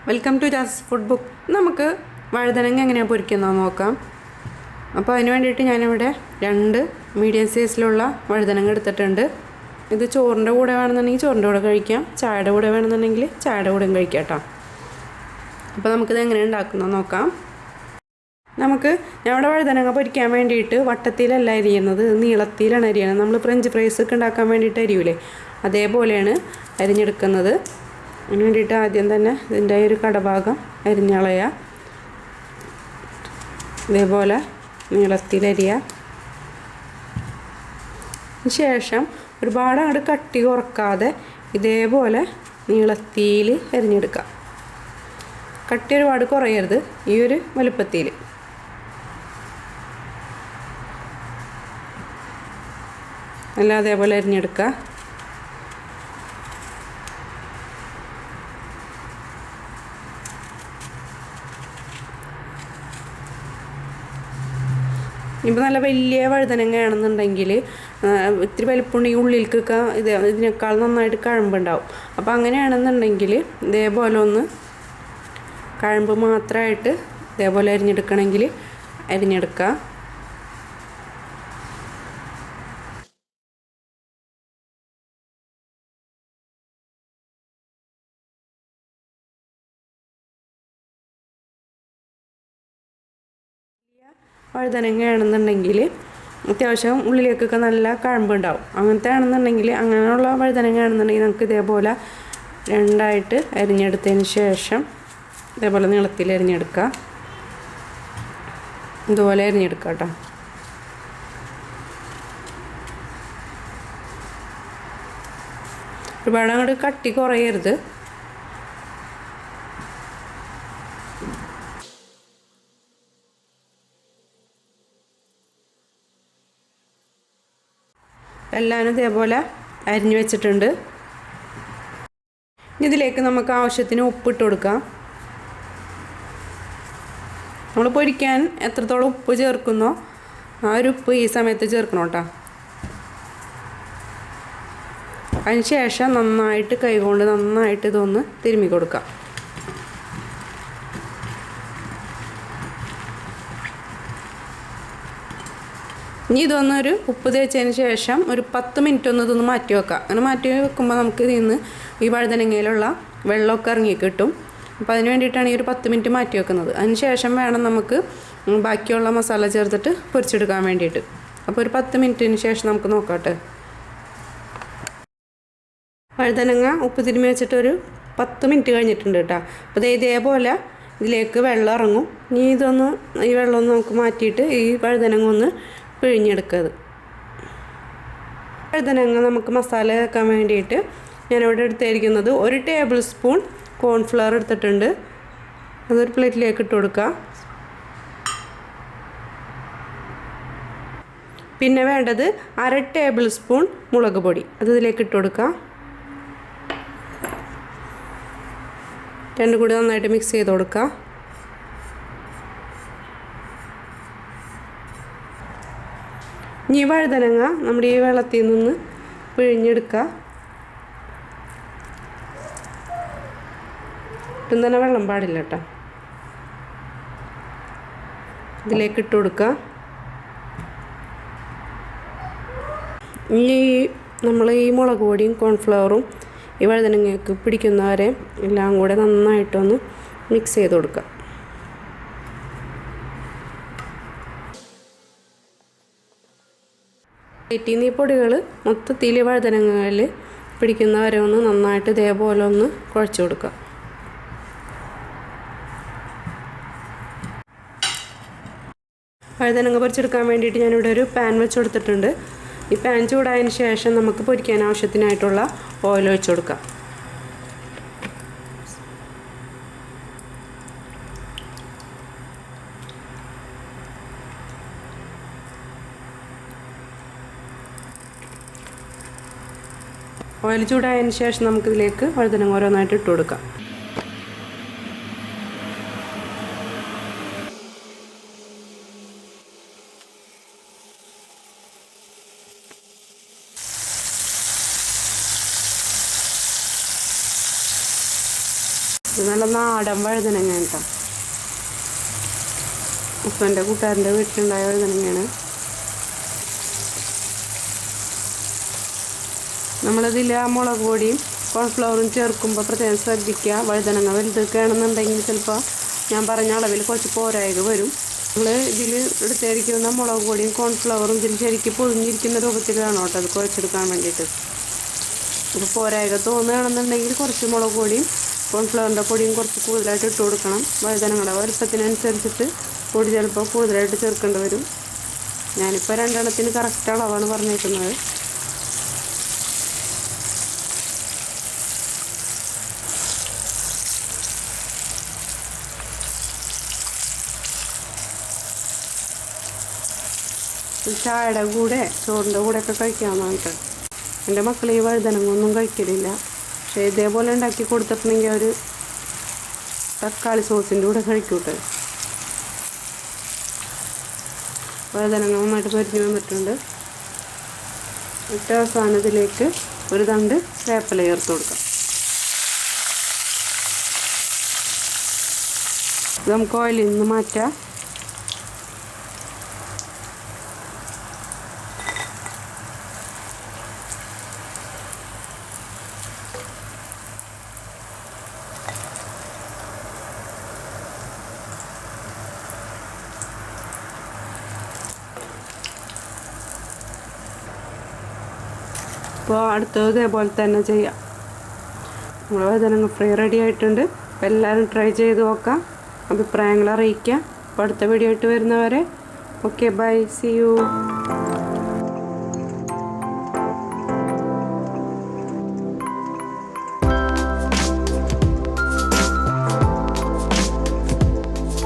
Welcome to Jas food book. നമുക്ക് വഴുതനങ്ങ എങ്ങനെയാണ് പൊരിക്കുന്നത് നോക്കാം. അപ്പോൾ അതിന് വേണ്ടിയിട്ട് ഞാനിവിടെ 2 മീഡിയം സൈസിലുള്ള വഴുതനങ്ങ എടുത്തിട്ടുണ്ട്. ഇത് ചോറിൻ്റെ കൂടെ വേണമെന്നുണ്ടെങ്കിൽ ചോറിൻ്റെ കൂടെ കഴിക്കാം, ചായയുടെ കൂടെ വേണമെന്നുണ്ടെങ്കിൽ ചായയുടെ കൂടെയും കഴിക്കാം കേട്ടോ. അപ്പോൾ നമുക്കിത് എങ്ങനെ ഉണ്ടാക്കുന്നത് നോക്കാം. ഞങ്ങളുടെ വഴുതനങ്ങ പൊരിക്കാൻ വേണ്ടിയിട്ട് വട്ടത്തിലല്ല അരിയുന്നത്, നീളത്തിലാണ് അരിയുന്നത്. നമ്മൾ ഫ്രഞ്ച് ഫ്രൈസ് ഒക്കെ ഉണ്ടാക്കാൻ വേണ്ടിയിട്ട് അരിയൂലേ, അതേപോലെയാണ് അരിഞ്ഞെടുക്കുന്നത്. അതിന് വേണ്ടിയിട്ട് ആദ്യം തന്നെ ഇതിൻ്റെ ഒരു കടഭാഗം അരിഞ്ഞളയുക. ഇതേപോലെ നീളത്തിലരിയുക. ശേഷം ഒരുപാട് അങ്ങോട്ട് കട്ടി കുറക്കാതെ ഇതേപോലെ നീളത്തിൽ അരിഞ്ഞെടുക്കുക. കട്ടി ഒരുപാട് കുറയരുത്, ഈ ഒരു വലുപ്പത്തിൽ. എല്ലാം അതേപോലെ അരിഞ്ഞെടുക്കുക. ഇപ്പോൾ നല്ല വലിയ വഴുതനങ്ങയാണെന്നുണ്ടെങ്കിൽ ഇത്തിരി വലിപ്പമുണ്ടെങ്കിൽ ഉള്ളിലേക്കൊക്കെ ഇതിനേക്കാൾ നന്നായിട്ട് കഴമ്പുണ്ടാവും. അപ്പോൾ അങ്ങനെയാണെന്നുണ്ടെങ്കിൽ ഇതേപോലെ ഒന്ന് കഴമ്പ് മാത്രമായിട്ട് ഇതേപോലെ അരിഞ്ഞെടുക്കണമെങ്കിൽ അരിഞ്ഞെടുക്കുക. വഴുതനങ്ങയാണെന്നുണ്ടെങ്കിൽ അത്യാവശ്യം ഉള്ളിലേക്കൊക്കെ നല്ല കഴമ്പുണ്ടാവും. അങ്ങനത്തെ ആണെന്നുണ്ടെങ്കിൽ, അങ്ങനെയുള്ള വഴുതനങ്ങയാണെന്നുണ്ടെങ്കിൽ നമുക്ക് ഇതേപോലെ 2ആയിട്ട് അരിഞ്ഞെടുത്തതിന് ശേഷം ഇതേപോലെ നീളത്തിൽ അരിഞ്ഞെടുക്കുക. ഇതുപോലെ അരിഞ്ഞെടുക്കുക കേട്ടോ. ഒരുപാട് അങ്ങോട്ട് കട്ടി കുറയരുത്. എല്ലാവരും ഇതേപോലെ അരിഞ്ഞു വെച്ചിട്ടുണ്ട്. ഇതിലേക്ക് നമുക്ക് ആവശ്യത്തിന് ഉപ്പിട്ട് കൊടുക്കാം. നമ്മൾ പൊരിക്കാൻ എത്രത്തോളം ഉപ്പ് ചേർക്കുന്നോ ആ ഒരു ഉപ്പ് ഈ സമയത്ത് ചേർക്കണം കേട്ടോ. അതിന് ശേഷം നന്നായിട്ട് കൈകൊണ്ട് നന്നായിട്ട് ഇതൊന്ന് തിരുമ്മി കൊടുക്കാം. ഇനി ഇതൊന്നൊരു ഉപ്പ് തേച്ചതിന് ശേഷം ഒരു 10 മിനിറ്റ് ഒന്ന് ഇതൊന്ന് മാറ്റി വെക്കാം. അങ്ങനെ മാറ്റി വെക്കുമ്പോൾ നമുക്ക് ഇതിൽ നിന്ന് ഈ വഴുതനങ്ങയിലുള്ള വെള്ളമൊക്കെ ഇറങ്ങി കിട്ടും. അപ്പോൾ അതിന് വേണ്ടിയിട്ടാണ് ഈ ഒരു 10 മിനിറ്റ് മാറ്റി വെക്കുന്നത്. അതിന് ശേഷം വേണം നമുക്ക് ബാക്കിയുള്ള മസാല ചേർത്തിട്ട് പൊരിച്ചെടുക്കാൻ വേണ്ടിയിട്ട്. അപ്പോൾ ഒരു 10 മിനിറ്റിന് ശേഷം നമുക്ക് നോക്കാട്ടെ. വഴുതനങ്ങ ഉപ്പ് തിരുമ്മി വെച്ചിട്ടൊരു 10 മിനിറ്റ് കഴിഞ്ഞിട്ടുണ്ട് കേട്ടോ. അപ്പോൾ ഇതേപോലെ ഇതിലേക്ക് വെള്ളം ഇറങ്ങും. ഇനി ഈ വെള്ളം ഒന്ന് നമുക്ക് മാറ്റിയിട്ട് ഈ വഴുതനങ്ങ ഒന്ന് പിഴിഞ്ഞെടുക്കുന്നത്. വഴുതനങ്ങ നമുക്ക് മസാല വെക്കാൻ വേണ്ടിയിട്ട് ഞാനിവിടെ എടുത്തിരിക്കുന്നത് 1 ടേബിൾ സ്പൂൺ കോൺഫ്ലവർ എടുത്തിട്ടുണ്ട്. അതൊരു പ്ലേറ്റിലേക്ക് ഇട്ട് കൊടുക്കുക. പിന്നെ വേണ്ടത് 1/2 ടേബിൾ സ്പൂൺ മുളക് പൊടി, അത് ഇതിലേക്ക് ഇട്ട് കൊടുക്കുക. രണ്ടും കൂടി നന്നായിട്ട് മിക്സ് ചെയ്ത് കൊടുക്കുക. ഇനി വഴുതനങ്ങ നമ്മുടെ ഈ വെള്ളത്തിൽ നിന്ന് പിഴിഞ്ഞെടുക്കുക. ഒട്ടും തന്നെ വെള്ളം പാടില്ല കേട്ടോ. ഇതിലേക്ക് ഇട്ട് കൊടുക്കുക. ഇനി നമ്മൾ ഈ മുളക് പൊടിയും കോൺഫ്ലവറും ഈ വഴുതനങ്ങയ്ക്ക് പിടിക്കുന്നവരെ എല്ലാം കൂടെ നന്നായിട്ടൊന്ന് മിക്സ് ചെയ്ത് കൊടുക്കുക. ഈ പൊടികൾ മൊത്തത്തിൽ വഴുതനങ്ങയിൽ പിടിക്കുന്നവരെ ഒന്ന് നന്നായിട്ട് ഇതേപോലെ ഒന്ന് കുഴച്ച് കൊടുക്കുക. വഴുതനങ്ങ പൊരിച്ചെടുക്കാൻ വേണ്ടിയിട്ട് ഞാനിവിടെ ഒരു പാൻ വെച്ച് കൊടുത്തിട്ടുണ്ട്. ഈ പാൻ ചൂടായതിന് ശേഷം നമുക്ക് പൊരിക്കാൻ ആവശ്യത്തിനായിട്ടുള്ള ഓയിൽ ഒഴിച്ച് കൊടുക്കാം. ഓയിൽ ചൂടായതിന് ശേഷം നമുക്കിതിലേക്ക് വഴുതനങ്ങ ഓരോന്നായിട്ട് ഇട്ട് കൊടുക്കാം. ഇത് നല്ല നാടൻ വഴുതനങ്ങ കേട്ടോ. ഇപ്പം എൻ്റെ കൂട്ടുകാരൻ്റെ വീട്ടിലുണ്ടായ വഴുതനങ്ങയാണ്. നമ്മളിതിൽ ആ മുളക് പൊടിയും കോൺഫ്ലവറും ചേർക്കുമ്പോൾ പ്രത്യേകം ശ്രദ്ധിക്കുക. വഴുതനങ്ങ വലുതൊക്കെയാണെന്നുണ്ടെങ്കിൽ ചിലപ്പോൾ ഞാൻ പറഞ്ഞ അളവിൽ കുറച്ച് പോരായ്ക വരും. നമ്മൾ ഇതിൽ എടുത്തിരിക്കുന്ന മുളക് പൊടിയും കോൺഫ്ലവറും ഇതിൽ ശരിക്കും പൊതിഞ്ഞിരിക്കുന്ന രൂപത്തിലാണ് കേട്ടോ അത് കുഴച്ചെടുക്കാൻ വേണ്ടിയിട്ട്. അപ്പോൾ പോരായ്ക തോന്നുകയാണെന്നുണ്ടെങ്കിൽ കുറച്ച് മുളക് പൊടിയും കോൺഫ്ലവറിൻ്റെ പൊടിയും കുറച്ച് കൂടുതലായിട്ട് ഇട്ട് കൊടുക്കണം. വഴുതനങ്ങളുടെ വലുപ്പത്തിനനുസരിച്ചിട്ട് പൊടി ചിലപ്പോൾ കൂടുതലായിട്ട് ചേർക്കേണ്ടി വരും. ഞാനിപ്പോൾ 2 എണ്ണത്തിന് കറക്റ്റ് അളവാണ് പറഞ്ഞേക്കുന്നത്. ചായയുടെ കൂടെ ചോറിൻ്റെ കൂടെയൊക്കെ കഴിക്കാമെന്നായിട്ട്. എൻ്റെ മക്കൾ ഈ വഴുതനങ്ങൊന്നും കഴിക്കലില്ല. പക്ഷേ ഇതേപോലെ ഉണ്ടാക്കി കൊടുത്തിട്ടുണ്ടെങ്കിൽ അവർ തക്കാളി സോസിൻ്റെ കൂടെ കഴിക്കൂട്ടെ. വഴുതനങ്ങ നന്നായിട്ട് പൊരിഞ്ഞ് വന്നിട്ടുണ്ട്. ഏറ്റവും അവസാനം ഇതിലേക്ക് ഒരു തണ്ട് വേപ്പില ചേർത്ത് കൊടുക്കാം. ഇത് നമുക്ക് ഓയിലിൽ നിന്ന് മാറ്റാം. അപ്പോൾ അടുത്തത് ഇതേപോലെ തന്നെ ചെയ്യാം. നമ്മൾ വഴുതനങ്ങ ഫ്രൈ റെഡി ആയിട്ടുണ്ട്. അപ്പോൾ എല്ലാവരും ട്രൈ ചെയ്ത് നോക്കാം, അഭിപ്രായങ്ങൾ അറിയിക്കുക. അപ്പോൾ അടുത്ത വീഡിയോ ആയിട്ട് വരുന്നവരെ ഓക്കെ, ബൈ, സീ യു.